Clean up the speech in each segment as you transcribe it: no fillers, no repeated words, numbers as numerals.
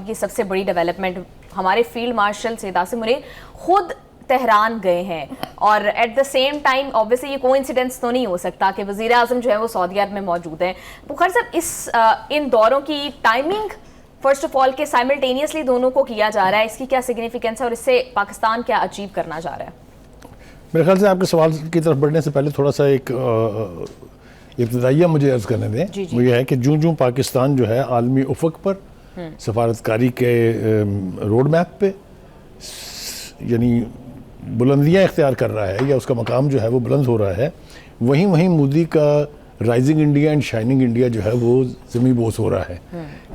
کی سب سے بڑی ڈیولپمنٹ ہمارے فیلڈ مارشل سید عاصم منیر خود تہران گئے ہیں, اور at the same time obviously یہ کوئنسیڈنس تو نہیں ہو سکتا کہ وزیر اعظم جو ہے وہ سعودی عرب میں موجود ہیں. بخار صاحب, ان دوروں کی ٹائمنگ فرسٹ آف آل کہ سائملٹینیسلی دونوں کو کیا جا رہا ہے, اس کی کیا سگنیفیکینس ہے اور اس سے پاکستان کیا اچیو کرنا چاہ رہا ہے؟ میرے خیال سے آپ کے سوال کی طرف بڑھنے سے پہلے تھوڑا سا ایک ابتدائیہ مجھے عرض کرنے دیں. وہ یہ ہے کہ جوں پاکستان جو ہے عالمی افق پر سفارتکاری کے روڈ میپ پہ یعنی بلندیاں اختیار کر رہا ہے, یا اس کا مقام جو ہے وہ بلند ہو رہا ہے, وہیں مودی کا rising India and shining India جو ہے وہ زمیں بوس ہو رہا ہے.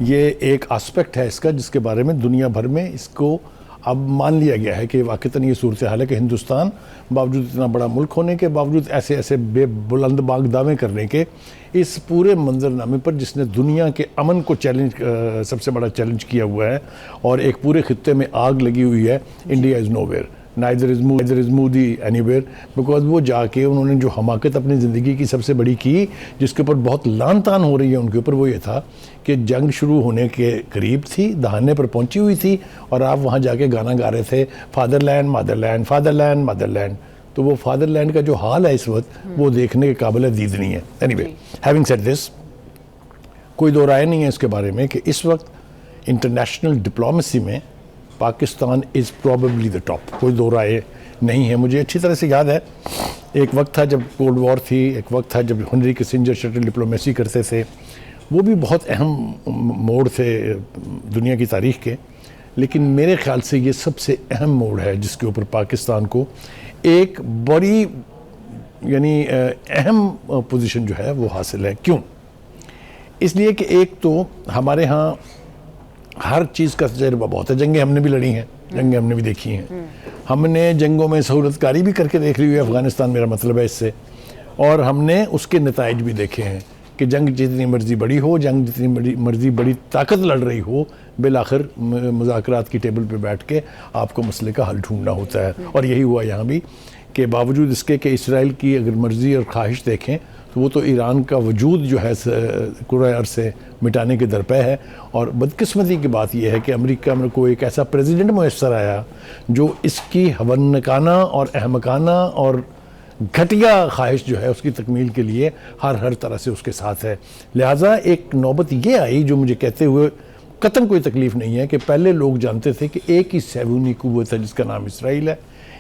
یہ ایک آسپیکٹ ہے اس کا جس کے بارے میں دنیا بھر میں اس کو اب مان لیا گیا ہے کہ واقعتاً یہ صورتحال ہے کہ ہندوستان باوجود اتنا بڑا ملک ہونے کے باوجود ایسے بے بلند باغ دعوے کرنے کے اس پورے منظرنامے پر جس نے دنیا کے امن کو سب سے بڑا چیلنج کیا ہوا ہے اور ایک پورے خطے میں آگ لگی ہوئی ہے, India is nowhere, neither is Modi anywhere, because وہ جا کے انہوں نے جو حماقت اپنی زندگی کی سب سے بڑی کی جس کے اوپر بہت لان تان ہو رہی ہے ان کے اوپر, وہ یہ تھا کہ جنگ شروع ہونے کے قریب تھی, دہانے پر پہنچی ہوئی تھی, اور آپ وہاں جا کے گانا گا رہے تھے فادر لینڈ مادر لینڈ, فادر لینڈ مادر لینڈ. تو وہ فادر لینڈ کا جو حال ہے اس وقت وہ دیکھنے کے قابل دید نہیں ہے. anyway, having said this, کوئی دو رائے نہیں ہے اس کے بارے میں کہ اس وقت انٹرنیشنل ڈپلومیسی میں پاکستان از پروبیبلی دا ٹاپ, کوئی دو رائے نہیں ہے. مجھے اچھی طرح سے یاد ہے ایک وقت تھا جب کولڈ وار تھی, ایک وقت تھا جب ہنری کسنجر شٹل ڈپلومیسی کرتے تھے, وہ بھی بہت اہم موڑ تھے دنیا کی تاریخ کے, لیکن میرے خیال سے یہ سب سے اہم موڑ ہے جس کے اوپر پاکستان کو ایک بڑی یعنی اہم پوزیشن جو ہے وہ حاصل ہے. کیوں؟ اس لیے کہ ایک تو ہمارے ہاں ہر چیز کا تجربہ بہت ہے, جنگیں ہم نے بھی لڑی ہیں, جنگیں ہم نے بھی دیکھی ہیں, ہم نے جنگوں میں سہولت کاری بھی کر کے دیکھ لی ہوئی ہے, افغانستان میرا مطلب ہے اس سے, اور ہم نے اس کے نتائج بھی دیکھے ہیں کہ جنگ جتنی مرضی بڑی ہو, جنگ جتنی مرضی بڑی طاقت لڑ رہی ہو, بالآخر مذاکرات کی ٹیبل پہ بیٹھ کے آپ کو مسئلے کا حل ڈھونڈنا ہوتا ہے. اور یہی ہوا یہاں بھی کہ باوجود اس کے کہ اسرائیل کی اگر مرضی اور خواہش دیکھیں تو وہ تو ایران کا وجود جو ہے کرۂ ارض سے مٹانے کے درپے ہے. اور بدقسمتی کی بات یہ ہے کہ امریکہ میں کوئی ایک ایسا پریزیڈنٹ میسر آیا جو اس کی ہونکانہ اور احمقانہ اور گھٹیا خواہش جو ہے اس کی تکمیل کے لیے ہر طرح سے اس کے ساتھ ہے. لہٰذا ایک نوبت یہ آئی جو مجھے کہتے ہوئے قطعاً کوئی تکلیف نہیں ہے کہ پہلے لوگ جانتے تھے کہ ایک ہی صہیونی قوت ہے جس کا نام اسرائیل ہے,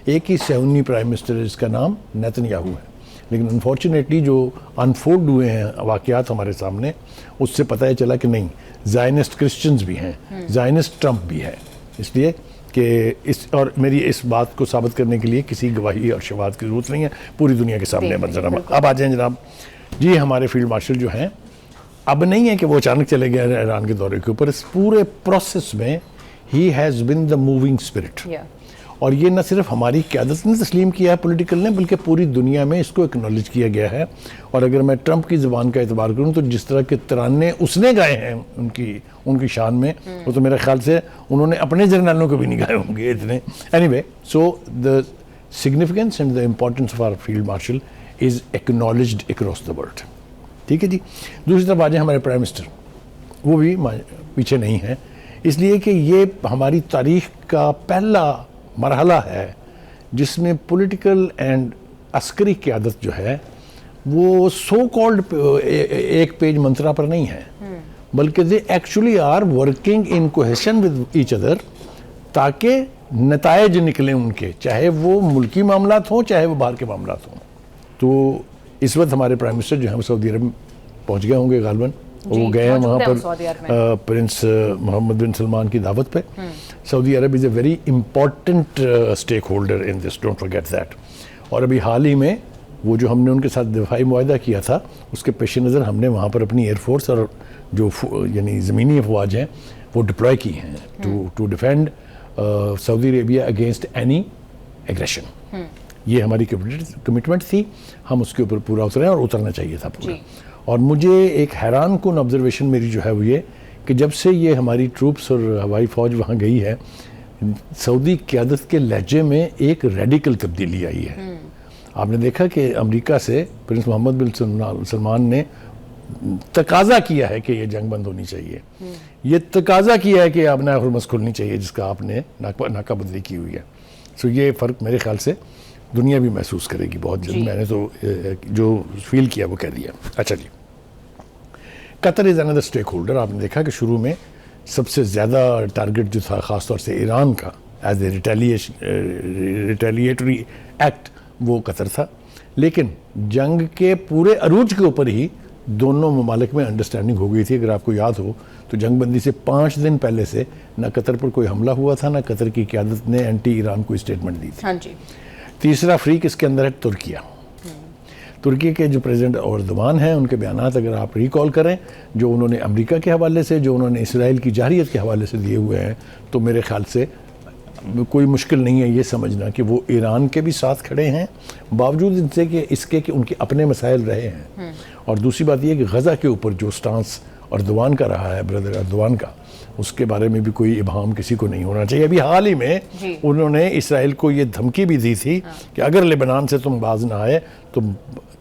ایک ہی صہیونی پرائم منسٹر ہے جس کا نام نیتنیاہو ہے. لیکن انفارچونیٹلی جو انفولڈ ہوئے ہیں واقعات ہمارے سامنے, اس سے پتہ یہ چلا کہ نہیں, زائنسٹ کرسچنز بھی ہیں, زائنسٹ ٹرمپ بھی ہے. اس لیے کہ اور میری اس بات کو ثابت کرنے کے لیے کسی گواہی اور شواہد کی ضرورت نہیں ہے, پوری دنیا کے سامنے منظرنامہ. اب آ جائیں جناب جی, ہمارے فیلڈ مارشل جو ہیں اب نہیں ہے کہ وہ اچانک چلے گئے ایران کے دورے کے اوپر, اس پورے پروسیس میں he has been the moving spirit. اور یہ نہ صرف ہماری قیادت نے تسلیم کیا ہے پولیٹیکل نے, بلکہ پوری دنیا میں اس کو اکنالج کیا گیا ہے. اور اگر میں ٹرمپ کی زبان کا اعتبار کروں تو جس طرح کے ترانے اس نے گائے ہیں ان کی شان میں, وہ تو میرے خیال سے انہوں نے اپنے جرنیلوں کو بھی نہیں گائے ہوں گے اتنے. Any so the significance and the importance of our field marshal is acknowledged across the world. ٹھیک ہے جی. دوسری طرف آ جائیں ہمارے پرائم منسٹر, وہ بھی پیچھے نہیں ہیں, اس لیے کہ یہ ہماری تاریخ کا پہلا مرحلہ ہے جس میں پولیٹیکل اینڈ عسکری قیادت جو ہے وہ سو کالڈ ایک پیج منترا پر نہیں ہے, بلکہ they actually are working in cohesion with each other, تاکہ نتائج نکلیں ان کے, چاہے وہ ملکی معاملات ہوں چاہے وہ باہر کے معاملات ہوں. تو اس وقت ہمارے پرائم منسٹر جو ہیں وہ سعودی عرب پہنچ گئے ہوں گے غالباً, وہ گئے ہیں وہاں پر پرنس محمد بن سلمان کی دعوت پہ. Saudi Arab is a very important stakeholder in this, don't forget that. اور ابھی حال ہی میں وہ جو ہم نے ان کے ساتھ دفاعی معاہدہ کیا تھا اس کے پیش نظر ہم نے وہاں پر اپنی ایئر فورس اور جو یعنی زمینی افواج ہیں وہ ڈپلوائے کی ہیں to defend Saudi Arabia against any aggression. یہ ہماری کمٹمنٹ تھی, ہم اس کے اوپر پورا اترے اور اترنا چاہیے تھا پورا. اور مجھے ایک حیران کن آبزرویشن میری جو ہے وہ یہ کہ جب سے یہ ہماری ٹروپس اور ہوائی فوج وہاں گئی ہے, سعودی قیادت کے لہجے میں ایک ریڈیکل تبدیلی آئی ہے. آپ نے دیکھا کہ امریکہ سے پرنس محمد بن سلمان نے تقاضا کیا ہے کہ یہ جنگ بند ہونی چاہیے, یہ تقاضا کیا ہے کہ آپ نے ہرمز کھلنی چاہیے جس کا آپ نے ناکہ بندی کی ہوئی ہے. سو یہ فرق میرے خیال سے دنیا بھی محسوس کرے گی بہت جلد. میں نے تو جو فیل کیا وہ کہہ دیا. اچھا جی, قطر از اندر اسٹیک ہولڈر. آپ نے دیکھا کہ شروع میں سب سے زیادہ ٹارگٹ جو تھا خاص طور سے ایران کا ایز اے ریٹیلیٹری ایکٹ وہ قطر تھا, لیکن جنگ کے پورے عروج کے اوپر ہی دونوں ممالک میں انڈرسٹینڈنگ ہو گئی تھی. اگر آپ کو یاد ہو تو جنگ بندی سے 5 دن پہلے سے نہ قطر پر کوئی حملہ ہوا تھا, نہ قطر کی قیادت نے اینٹی ایران کوئی اسٹیٹمنٹ دی تھی. ہاں جی. تیسرا فریق اس کے اندر ہے ترکیہ. ترکی کے جو پریزیڈنٹ اردوان ہیں ان کے بیانات اگر آپ ریکال کریں جو انہوں نے امریکہ کے حوالے سے, جو انہوں نے اسرائیل کی جارحیت کے حوالے سے دیے ہوئے ہیں, تو میرے خیال سے کوئی مشکل نہیں ہے یہ سمجھنا کہ وہ ایران کے بھی ساتھ کھڑے ہیں, باوجود ان سے کہ اس کے کہ ان کے اپنے مسائل رہے ہیں. اور دوسری بات یہ کہ غزہ کے اوپر جو سٹانس اردوان کا رہا ہے, بردر اردوان کا, اس کے بارے میں بھی کوئی ابہام کسی کو نہیں ہونا چاہیے. ابھی حال ہی میں انہوں نے اسرائیل کو یہ دھمکی بھی دی تھی کہ اگر لبنان سے تم باز نہ آئے تو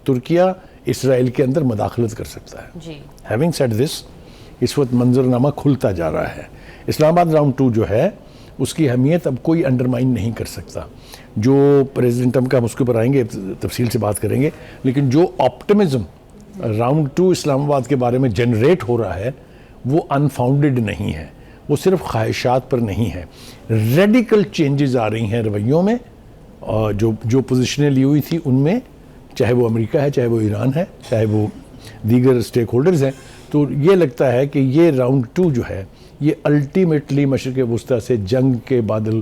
ترکیہ اسرائیل کے اندر مداخلت کر سکتا ہے. ہیونگ سیڈ دس, اس وقت منظرنامہ کھلتا جا رہا ہے. اسلام آباد راؤنڈ 2 جو ہے اس کی اہمیت اب کوئی انڈرمائن نہیں کر سکتا. جو پریزیڈنٹ ٹرمپ کا ہم اس کے اوپر آئیں گے, تفصیل سے بات کریں گے, لیکن جو آپٹمزم راؤنڈ 2 اسلام آباد کے بارے میں جنریٹ ہو رہا ہے وہ انفاؤنڈڈ نہیں ہے, وہ صرف خواہشات پر نہیں ہے. ریڈیکل چینجز آ رہی ہیں رویوں میں, جو پوزیشنیں لی ہوئی تھی ان میں, چاہے وہ امریکہ ہے, چاہے وہ ایران ہے, چاہے وہ دیگر اسٹیک ہولڈرز ہیں. تو یہ لگتا ہے کہ یہ راؤنڈ 2 جو ہے یہ الٹیمیٹلی مشرق وسطیٰ سے جنگ کے بادل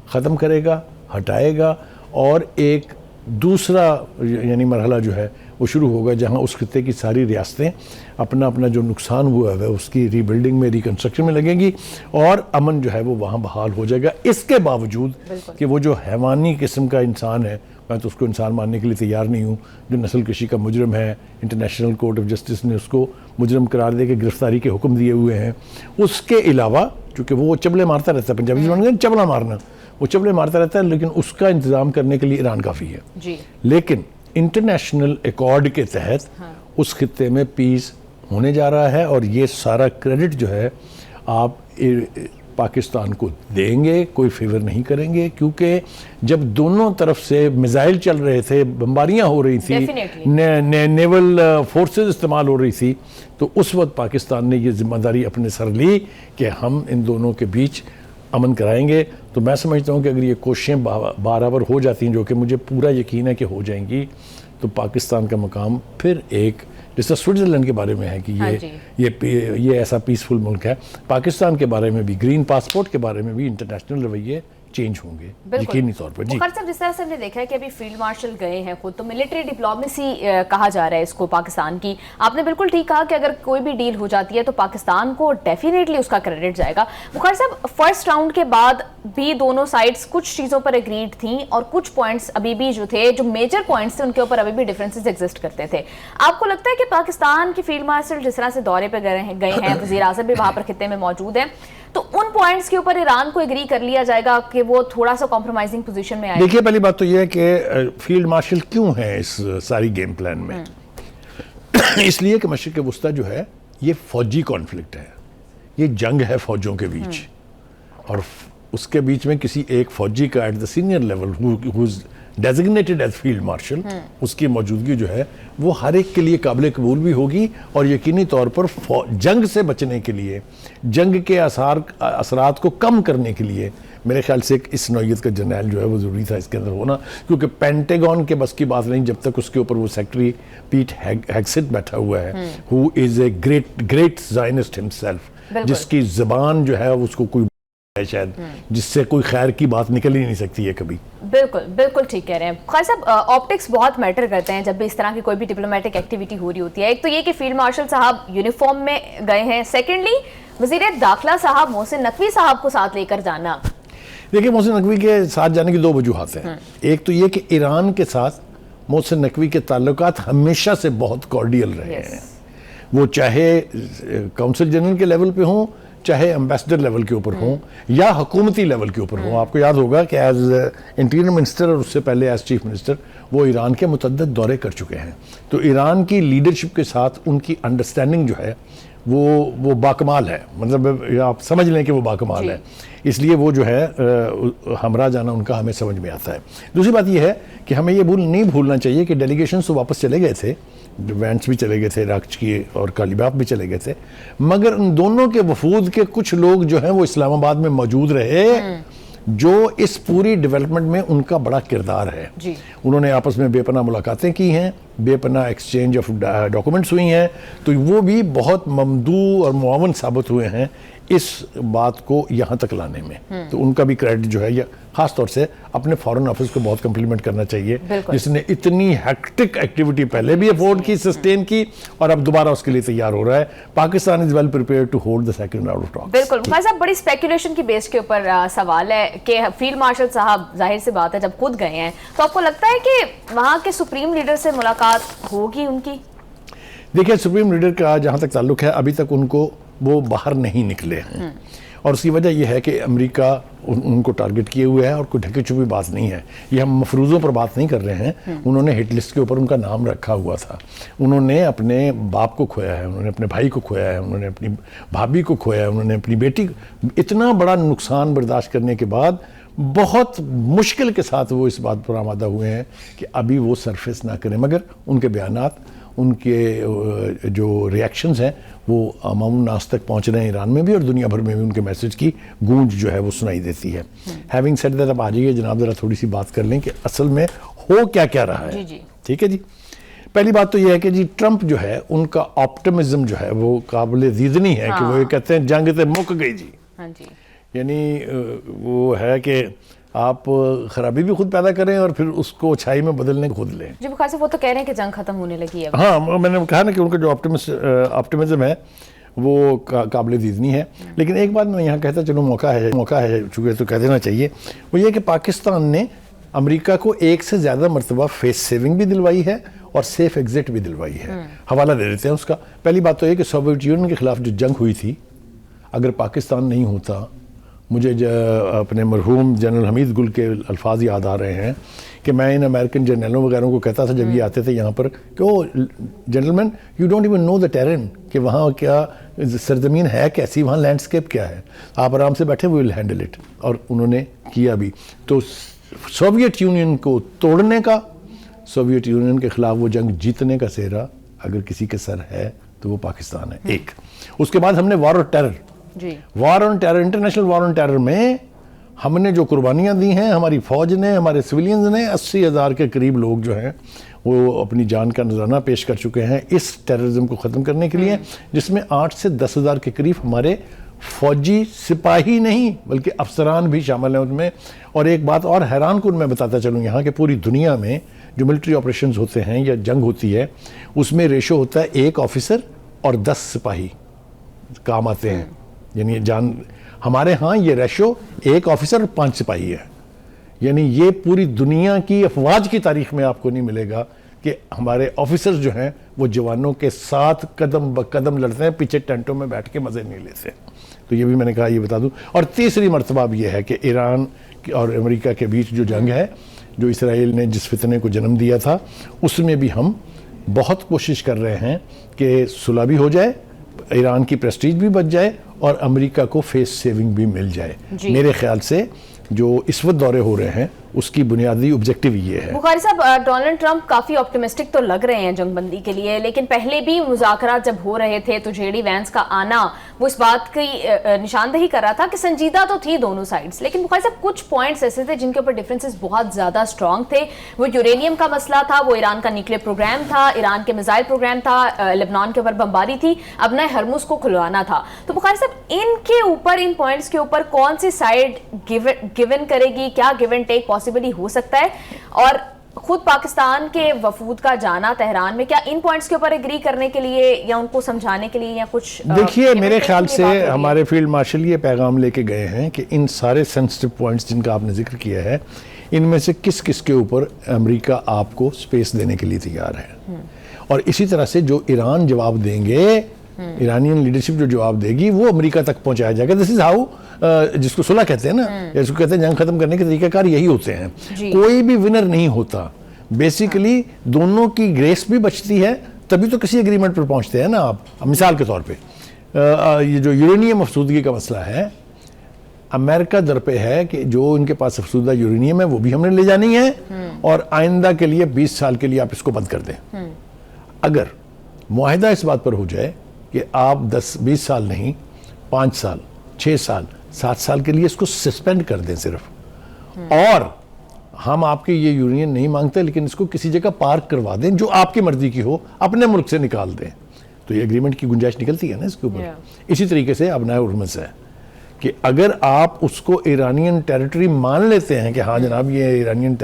ختم کرے گا, ہٹائے گا, اور ایک دوسرا یعنی مرحلہ جو ہے وہ شروع ہوگا جہاں اس خطے کی ساری ریاستیں اپنا اپنا جو نقصان ہوا ہے اس کی ری بلڈنگ میں, ریکنسٹرکشن میں لگیں گی, اور امن جو ہے وہ وہاں بحال ہو جائے گا. اس کے باوجود کہ وہ جو حیوانی قسم کا انسان ہے, میں تو اس کو انسان ماننے کے لیے تیار نہیں ہوں, جو نسل کشی کا مجرم ہے, انٹرنیشنل کورٹ آف جسٹس نے اس کو مجرم قرار دے کے گرفتاری کے حکم دیے ہوئے ہیں. اس کے علاوہ چونکہ وہ چبلے مارتا رہتا ہے, پنجابی زبان میں چبلا مارنا, وہ چبلے مارتا رہتا ہے, لیکن اس کا انتظام کرنے کے لیے ایران کافی ہے. لیکن انٹرنیشنل ایکارڈ کے تحت اس خطے میں پیس ہونے جا رہا ہے, اور یہ سارا کریڈٹ جو ہے آپ پاکستان کو دیں گے, کوئی فیور نہیں کریں گے, کیونکہ جب دونوں طرف سے میزائل چل رہے تھے, بمباریاں ہو رہی تھی, نیول فورسز استعمال ہو رہی تھی, تو اس وقت پاکستان نے یہ ذمہ داری اپنے سر لی کہ ہم ان دونوں کے بیچ امن کرائیں گے. تو میں سمجھتا ہوں کہ اگر یہ کوششیں برابر ہو جاتی ہیں, جو کہ مجھے پورا یقین ہے کہ ہو جائیں گی, تو پاکستان کا مقام پھر ایک جیسا سوئٹزرلینڈ کے بارے میں ہے کہ یہ ایسا پیسفل ملک ہے, پاکستان کے بارے میں بھی, گرین پاسپورٹ کے بارے میں بھی انٹرنیشنل رویے چینج ہوں گے یقینی طور پر. مخر صاحب, جس طرح سے ہم نے دیکھا ہے کہ ابھی فیلڈ مارشل گئے ہیں خود, تو ملٹری ڈپلومیسی کہا جا رہا ہے اس کو پاکستان کی. آپ نے بالکل ٹھیک کہا کہ اگر کوئی بھی ڈیل ہو جاتی ہے تو پاکستان کو ڈیفینیٹلی اس کا کریڈٹ جائے گا. مخر صاحب, فرسٹ راؤنڈ کے بعد بھی دونوں سائڈز کچھ چیزوں پر ایگریڈ تھیں, اور کچھ پوائنٹس ابھی بھی جو تھے, جو میجر پوائنٹس تھے, ان کے اوپر ابھی بھی ڈفرینسز ایگزسٹ کرتے تھے. آپ کو لگتا ہے کہ پاکستان کی فیلڈ مارشل جس طرح سے دورے پہ گئے ہیں, وزیر اعظم بھی وہاں پر خطے میں موجود ہیں, تو ان پوائنٹس کے اوپر ایران کو ایگری کر لیا جائے گا کہ وہ تھوڑا سا کمپرومائزنگ پوزیشن میں آئے؟ دیکھیے, پہلی بات تو یہ ہے کہ فیلڈ مارشل کیوں ہے اس ساری گیم پلان میں. اس لیے کہ مشرق وسطیٰ جو ہے یہ فوجی کانفلکٹ ہے, یہ جنگ ہے فوجوں کے بیچ, اور اس کے بیچ میں کسی ایک فوجی کا at the senior level who is designated as field marshal, اس کی موجودگی جو ہے وہ ہر ایک کے لیے قابل قبول بھی ہوگی, اور یقینی طور پر جنگ سے بچنے کے لیے, جنگ کے اثرات کو کم کرنے کے لیے میرے خیال سے اس نوعیت کا جرنیل جو ہے وہ ضروری تھا اس کے اندر ہونا. کیونکہ پینٹاگون کے بس کی بات نہیں جب تک اس کے اوپر وہ سیکٹری پیٹ ہیگسٹ بیٹھا ہوا ہے, who is a great Zionist himself, جس کی زبان جو ہے اس کو کوئی شاید جس سے کوئی خیر کی بات نکل ہی نہیں سکتی ہے کبھی. بالکل ٹھیک کہہ رہے ہیں. خیر صاحب, آپٹکس بہت میٹر کرتے ہیں جب بھی اس طرح کی کوئی بھی ڈپلومیٹک ایکٹیویٹی ہو رہی ہوتی ہے. ایک تو یہ کہ فیلڈ مارشل صاحب یونیفارم میں گئے ہیں, سیکنڈلی وزیر داخلہ صاحب محسن نقوی صاحب کو ساتھ لے کر جانا. دیکھیں, محسن نقوی کے ساتھ جانے کی 2 وجوہات ہیں. ایک تو یہ کہ ایران کے ساتھ محسن نقوی کے تعلقات ہمیشہ سے بہت کارڈیل رہے ہیں, وہ چاہے کونسل جنرل کے لیول پہ ہوں چاہے امبیسڈر لیول کے اوپر ہوں یا حکومتی لیول کے اوپر ہوں. آپ کو یاد ہوگا کہ ایز انٹیریئر منسٹر اور اس سے پہلے ایز چیف منسٹر وہ ایران کے متعدد دورے کر چکے ہیں. تو ایران کی لیڈرشپ کے ساتھ ان کی انڈرسٹینڈنگ جو ہے وہ باکمال ہے, مطلب آپ سمجھ لیں کہ وہ باکمال ہے, اس لیے وہ جو ہے ہمراہ جانا ان کا ہمیں سمجھ میں آتا ہے. دوسری بات یہ ہے کہ ہمیں یہ نہیں بھولنا چاہیے کہ ڈیلیگیشنز تو واپس چلے گئے تھے, وینس بھی چلے گئے تھے عراق کی اور کالیباف بھی چلے گئے تھے, مگر ان دونوں کے وفود کے کچھ لوگ جو ہیں وہ اسلام آباد میں موجود رہے جو اس پوری ڈیولپمنٹ میں ان کا بڑا کردار ہے. انہوں نے آپس میں بے پناہ ملاقاتیں کی ہیں, بے پناہ ایکسچینج آف ڈاکومنٹس ہوئی ہیں, تو وہ بھی بہت ممدوح اور معاون ثابت ہوئے ہیں اس بات کو یہاں تک لانے میں. تو ان کا بھی کریڈٹ جو ہے یہ خاص طور سے اپنے فارن آفس کو بہت کمپلیمنٹ کرنا چاہیے, جس نے اتنی ہیکٹک ایکٹیویٹی پہلے بھی افورڈ کی, سسٹین کی, اور اب دوبارہ اس کے لیے تیار ہو رہا ہے. Pakistan is well prepared to hold the second round of talks. بالکل بھائی صاحب, بڑی اسپیکولیشن کی بیس کے اوپر سوال ہے کہ فیلڈ مارشل صاحب ظاہر سی بات ہے جب خود گئے ہیں تو آپ کو لگتا ہے کہ وہاں کے سپریم لیڈر سے ملاقات ہوگی ان کی؟ دیکھیں, سپریم لیڈر کا جہاں تک تعلق ہے ابھی تک ان کو وہ باہر نہیں نکلے ہیں, اور اس کی وجہ یہ ہے کہ امریکہ ان کو ٹارگٹ کیے ہوئے ہے, اور کوئی ڈھکی چھپی بات نہیں ہے. یہ ہم مفروضوں پر بات نہیں کر رہے ہیں. انہوں نے ہٹ لسٹ کے اوپر ان کا نام رکھا ہوا تھا. انہوں نے اپنے باپ کو کھویا ہے, انہوں نے اپنے بھائی کو کھویا ہے, انہوں نے اپنی بھابھی کو کھویا ہے, انہوں نے اپنی بیٹی. اتنا بڑا نقصان برداشت کرنے کے بعد بہت مشکل کے ساتھ وہ اس بات پر آمادہ ہوئے ہیں کہ ابھی وہ سرفیس نہ کریں, مگر ان کے بیانات, ان کے جو ریاکشنز ہیں وہ عوام الناس تک پہنچ رہے ہیں ایران میں بھی, اور دنیا بھر میں بھی ان کے میسج کی گونج جو ہے وہ سنائی دیتی ہے. ہیونگ سیڈ دیٹ, اب آ جائیے جناب ذرا تھوڑی سی بات کر لیں کہ اصل میں ہو کیا رہا ہے. ٹھیک ہے جی. پہلی بات تو یہ ہے کہ جی ٹرمپ جو ہے ان کا آپٹمزم جو ہے وہ قابل دیدنی ہے کہ وہ یہ کہتے ہیں جنگ تے مک گئی جی. یعنی وہ ہے کہ آپ خرابی بھی خود پیدا کریں اور پھر اس کو اچھائی میں بدلنے کو خود لیں. جی بخاری صاحب, وہ تو کہہ رہے ہیں کہ جنگ ختم ہونے لگی ہے. ہاں, میں نے کہا نا کہ ان کا جو آپٹمزم ہے وہ قابل دیدنی ہے. لیکن ایک بات میں یہاں کہتا چلو موقع ہے چونکہ تو کہہ دینا چاہیے, وہ یہ کہ پاکستان نے امریکہ کو ایک سے زیادہ مرتبہ فیس سیونگ بھی دلوائی ہے اور سیف ایگزٹ بھی دلوائی ہے. حوالہ دے دیتے ہیں اس کا. پہلی بات تو یہ کہ سوویت یونین کے خلاف جو جنگ ہوئی تھی, اگر پاکستان نہیں ہوتا, مجھے اپنے مرحوم جنرل حمید گل کے الفاظ یاد آ رہے ہیں کہ میں ان امریکن جنرلوں وغیرہ کو کہتا تھا جب یہ آتے تھے یہاں پر کہ او جنرلمین یو ڈونٹ ایون نو دا ٹیرن, کہ وہاں کیا سرزمین ہے کیسی, وہاں لینڈسکیپ کیا ہے, آپ آرام سے بیٹھے وی ول ہینڈل اٹ. اور انہوں نے کیا بھی. تو سوویت یونین کو توڑنے کا, سوویت یونین کے خلاف وہ جنگ جیتنے کا سہرا اگر کسی کے سر ہے تو وہ پاکستان ہے. ایک اس کے بعد ہم نے وار اور terror, war on terror, international war on terror میں ہم نے جو قربانیاں دی ہیں, ہماری فوج نے, ہمارے سویلینز نے, 80,000 کے قریب لوگ جو ہیں وہ اپنی جان کا نذرانہ پیش کر چکے ہیں اس ٹیررزم کو ختم کرنے کے لیے, جس میں 8 سے 10,000 کے قریب ہمارے فوجی سپاہی نہیں بلکہ افسران بھی شامل ہیں ان میں. اور ایک بات اور حیران کن میں بتاتا چلوں یہاں کہ پوری دنیا میں جو ملٹری آپریشنز ہوتے ہیں یا جنگ ہوتی ہے اس میں ریشو ہوتا ہے 1 آفیسر اور 10 سپاہی کام آتے ہیں. یعنی ہمارے ہاں یہ ریشو 1 آفیسر اور 5 سپاہی ہے. یعنی یہ پوری دنیا کی افواج کی تاریخ میں آپ کو نہیں ملے گا کہ ہمارے آفیسرز جو ہیں وہ جوانوں کے ساتھ قدم بقدم لڑتے ہیں, پیچھے ٹینٹوں میں بیٹھ کے مزے نہیں لیتے. تو یہ بھی میں نے کہا یہ بتا دوں. اور تیسری مرتبہ بھی یہ ہے کہ ایران اور امریکہ کے بیچ جو جنگ ہے, جو اسرائیل نے جس فتنے کو جنم دیا تھا, اس میں بھی ہم بہت کوشش کر رہے ہیں کہ صلح بھی ہو جائے, ایران کی پریسٹیج بھی بچ جائے اور امریکہ کو فیس سیونگ بھی مل جائے. میرے خیال سے جو اس وقت دورے ہو رہے ہیں اس کی بنیادی آبجیکٹیو یہ ہے. بخاری صاحب, ڈونلڈ ٹرمپ کافی آپٹمسٹک تو لگ رہے ہیں جنگ بندی کے لیے, لیکن پہلے بھی مذاکرات جب ہو رہے تھے تو جے ڈی وینس کا آنا وہ اس بات کی نشاندہی کر رہا تھا کہ سنجیدہ تو تھی دونوں سائڈز, لیکن بخاری صاحب کچھ پوائنٹس ایسے تھے جن کے اوپر ڈفرینسز بہت زیادہ اسٹرانگ تھے. وہ یورینیم کا مسئلہ تھا, وہ ایران کا نیوکلیر پروگرام تھا, ایران کے میزائل پروگرام تھا, لبنان کے اوپر بمباری تھی, اب نئے ہرمز کو کھلوانا تھا. تو بخاری صاحب ان کے اوپر, ان پوائنٹس کے اوپر کون سی سائڈ گیون کرے گی, کیا گیو اینڈ ٹیک پاسبلی ہو سکتا ہے, اور خود پاکستان کے وفود کا جانا تہران میں کیا ان پوائنٹس کے اوپر ایگری کرنے کے لیے یا ان کو سمجھانے کے لیے یا کچھ؟ دیکھیے میرے خیال سے ہمارے فیلڈ مارشل یہ پیغام لے کے گئے ہیں کہ ان سارے سینسٹیو پوائنٹس جن کا آپ نے ذکر کیا ہے, ان میں سے کس کس کے اوپر امریکہ آپ کو سپیس دینے کے لیے تیار ہے, اور اسی طرح سے جو ایران جواب دیں گے ایرانین لیڈرشپ جو جواب دے گی وہ امریکہ تک پہنچایا جائے گا. دس از ہاؤ, جس کو صلح کہتے ہیں نا, جس کو کہتے ہیں جنگ ختم کرنے کے طریقہ کار یہی ہوتے ہیں. کوئی بھی ونر نہیں ہوتا, بیسیکلی دونوں کی گریس بھی بچتی ہے, تبھی تو کسی ایگریمنٹ پر پہنچتے ہیں نا آپ. مثال کے طور پہ یہ جو یورینیم افسودگی کا مسئلہ ہے, امریکہ در پہ ہے کہ جو ان کے پاس افسودہ یورینیم ہے وہ بھی ہم نے لے جانی ہے, اور آئندہ کے لیے 20 سال کے لیے آپ اس کو بند کر دیں. اگر معاہدہ اس بات پر ہو جائے کہ آپ 10-20 سال نہیں, 5 سال, 6 سال, 7 سال کے لیے اس کو سسپینڈ کر دیں صرف, اور ہم آپ کے یہ یورینیم نہیں مانگتے لیکن اس کو کسی جگہ پارک کروا دیں جو آپ کی مرضی کی ہو, اپنے ملک سے نکال دیں, تو یہ ایگریمنٹ کی گنجائش نکلتی ہے نا اس کے اوپر. اسی طریقے سے ابنائے ہرمز ہے کہ اگر آپ اس کو ایرانین ٹیریٹری مان لیتے ہیں کہ ہاں جناب یہ ایرانین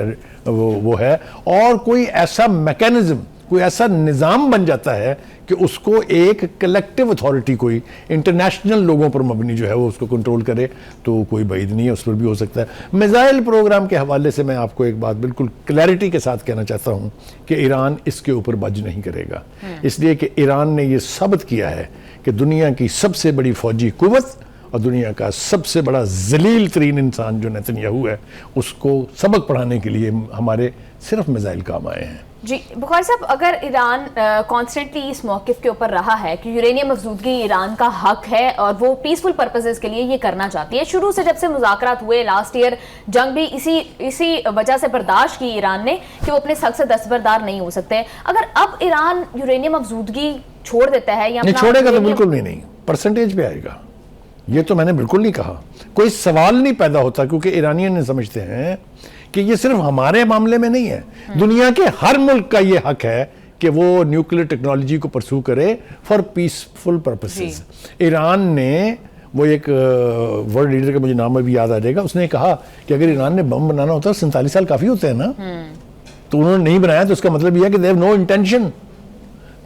وہ ہے, اور کوئی ایسا میکینزم, کوئی ایسا نظام بن جاتا ہے کہ اس کو ایک کلیکٹیو اتھارٹی کوئی انٹرنیشنل لوگوں پر مبنی جو ہے وہ اس کو کنٹرول کرے, تو کوئی بعید نہیں ہے, اس پر بھی ہو سکتا ہے. میزائل پروگرام کے حوالے سے میں آپ کو ایک بات بالکل کلیئرٹی کے ساتھ کہنا چاہتا ہوں کہ ایران اس کے اوپر بج نہیں کرے گا, اس لیے کہ ایران نے یہ ثابت کیا ہے کہ دنیا کی سب سے بڑی فوجی قوت اور دنیا کا سب سے بڑا ذلیل ترین انسان جو نیتنیاہو ہے, اس کو سبق پڑھانے کے لیے ہمارے صرف میزائل کام آئے ہیں. جی بخاری صاحب, اگر ایران کانسٹنٹلی اس موقف کے اوپر رہا ہے کہ یورینیم افزودگی ایران کا حق ہے اور وہ پیسفل پرپزز کے لیے یہ کرنا چاہتی ہے, شروع سے جب سے مذاکرات ہوئے لاسٹ ایئر, جنگ بھی اسی وجہ سے برداشت کی ایران نے کہ وہ اپنے حق سے دستبردار نہیں ہو سکتے, اگر اب ایران یورینیم افزودگی چھوڑ دیتا ہے یا نہیں چھوڑے گا تو بالکل نہیں, پرسنٹیج پہ آئے گا, یہ تو میں نے بالکل نہیں کہا, کوئی سوال نہیں پیدا ہوتا, کیونکہ ایرانیین سمجھتے ہیں کہ یہ صرف ہمارے معاملے میں نہیں ہے, دنیا کے ہر ملک کا یہ حق ہے کہ وہ نیوکلیر ٹیکنالوجی کو پرسو کرے فار پیسفل پرپسز. ایران نے, وہ ایک ورلڈ لیڈر کا مجھے نام بھی یاد آ جائے گا, اس نے کہا کہ اگر ایران نے بم بنانا ہوتا 47 سال کافی ہوتے ہیں نا, تو انہوں نے نہیں بنایا, تو اس کا مطلب یہ ہے کہ they have no intention.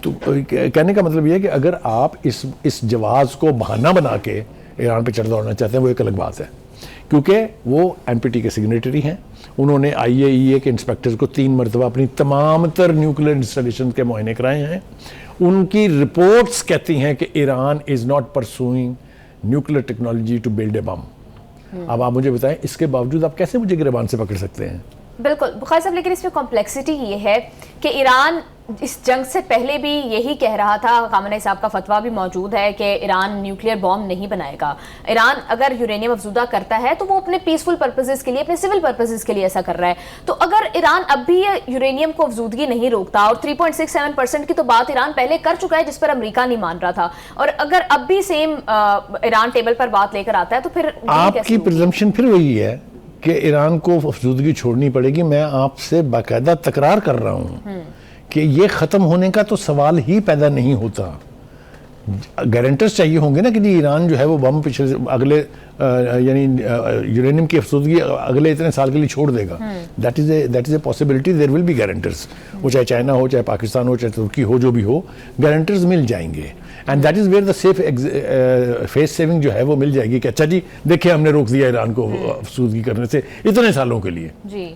تو کہنے کا مطلب یہ ہے کہ اگر آپ اس جواز کو بہانہ بنا کے ایران پہ چڑھ دوڑنا چاہتے ہیں وہ ایک الگ بات ہے, کیونکہ وہ NPT کے سگنیٹری ہیں, انہوں نے IAEA کے انسپیکٹرز کو 3 مرتبہ اپنی تمام تر نیوکلیر انسٹالیشن کے معائنے کرائے ہیں. ان کی رپورٹس کہتی ہیں کہ Iran is not pursuing nuclear technology to build a bomb. اب آپ مجھے بتائیں اس کے باوجود آپ کیسے مجھے گریبان سے پکڑ سکتے ہیں؟ بالکل بخاری صاحب, لیکن اس میں کمپلیکسٹی یہ ہے کہ ایران اس جنگ سے پہلے بھی یہی کہہ رہا تھا, خامنئی صاحب کا فتویٰ بھی موجود ہے کہ ایران نیوکلیئر بام نہیں بنائے گا. ایران اگر یورینیم افزودہ کرتا ہے تو وہ اپنے پیسفل پرپزز کے لیے, اپنے سول پرپزز کے لیے ایسا کر رہا ہے. تو اگر ایران اب بھی یورینیم کو افزودگی نہیں روکتا, اور 3.67% کی تو بات ایران پہلے کر چکا ہے جس پر امریکہ نہیں مان رہا تھا, اور اگر اب بھی سیم ایران ٹیبل پر بات لے کر آتا ہے, تو پھر آپ کی پرزمپشن پھر وہی ہے کہ ایران کو افزودگی چھوڑنی پڑے گی. میں آپ سے باقاعدہ تکرار کر رہا ہوں کہ یہ ختم ہونے کا تو سوال ہی پیدا نہیں ہوتا. گارنٹرز چاہیے ہوں گے نا کہ جی ایران جو ہے وہ بم پچھلے اگلے یعنی یورینیم کی افزودگی اگلے اتنے سال کے لیے چھوڑ دے گا. That is a possibility, there will be guarantors, وہ چاہے چائنا ہو, چاہے پاکستان ہو, چاہے ترکی ہو, جو بھی ہو, گارنٹرز مل جائیں گے. And that is where the safe face saving جو ہے وہ مل جائے گی کہ اچھا جی دیکھیں ہم نے روک دیا ایران کو افزودگی کرنے سے اتنے سالوں کے لیے.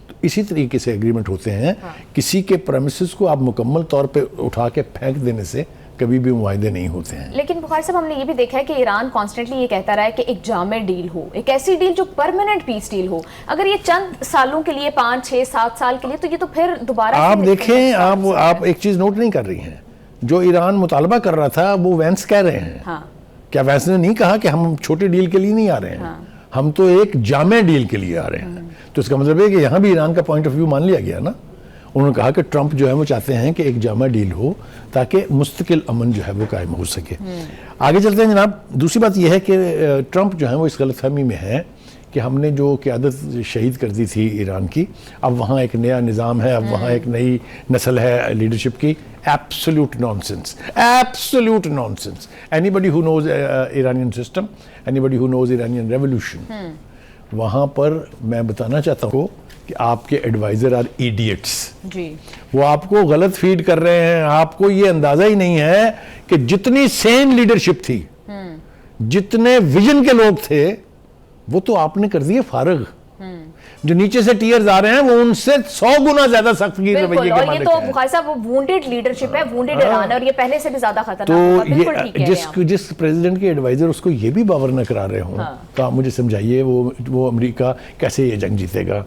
تو اسی طریقے سے ایگریمنٹ ہوتے ہیں, کسی کے پریمیسز کو آپ مکمل طور پہ اٹھا کے پھینک دینے سے کبھی بھی معاہدے نہیں ہوتے ہیں. لیکن بخاری صاحب, ہم نے یہ بھی دیکھا ہے کہ ایران کانسٹنٹلی یہ کہتا رہا ہے کہ ایک جامع ڈیل ہو, ایک ایسی ڈیل جو پرماننٹ پیس ڈیل ہو. اگر یہ چند سالوں کے لیے 5, 6, 7 سال کے لیے, تو یہ تو پھر دوبارہ آپ دیکھیں, آپ ایک چیز نوٹ نہیں کر رہی ہیں, جو ایران مطالبہ کر رہا تھا وہ وینس کہہ رہے ہیں. کیا وینس نے نہیں کہا کہ ہم چھوٹی ڈیل کے لیے نہیں آ رہے ہیں, ہم تو ایک جامع ڈیل کے لیے آ رہے ہیں. تو اس کا مطلب ہے کہ یہاں بھی ایران کا پوائنٹ آف ویو مان لیا گیا نا. انہوں نے کہا کہ ٹرمپ جو ہے وہ چاہتے ہیں کہ ایک جامع ڈیل ہو تاکہ مستقل امن جو ہے وہ قائم ہو سکے. آگے چلتے ہیں جناب. دوسری بات یہ ہے کہ ٹرمپ جو ہے وہ اس غلط فہمی میں ہے کہ ہم نے جو قیادت شہید کر دی تھی ایران کی, اب وہاں ایک نیا نظام ہے, اب وہاں ایک نئی نسل ہے لیڈرشپ کی. Absolute nonsense. Absolute nonsense. Anybody who knows Iranian system, anybody who knows Iranian revolution, وہاں پر میں بتانا چاہتا ہوں کہ آپ کے ایڈوائزر آر ایڈیٹس. وہ آپ کو غلط فیڈ کر رہے ہیں. آپ کو یہ اندازہ ہی نہیں ہے کہ جتنی سین لیڈرشپ تھی, جتنے ویژن کے لوگ تھے, وہ تو آپ نے کر دیے فارغ. جو نیچے سے ٹیئرز آ رہے ہیں وہ ان سے 100 گنا زیادہ سخت گیر رویے بالکل، کے اور یہ مالک تو ہیں. بخاری صاحب وہ وونڈیڈ لیڈرشپ ہے، وونڈیڈ ایران ہے، اور یہ پہلے سے بھی زیادہ خطرناک تو ہوگا. بالکل ٹھیک کہہ رہے ہیں آپ. جس پریزیڈنٹ کے ایڈوائزر اس کو یہ بھی باور نہ کرا رہے ہوں تو آپ مجھے سمجھائیے وہ امریکہ کیسے یہ جنگ جیتے گا.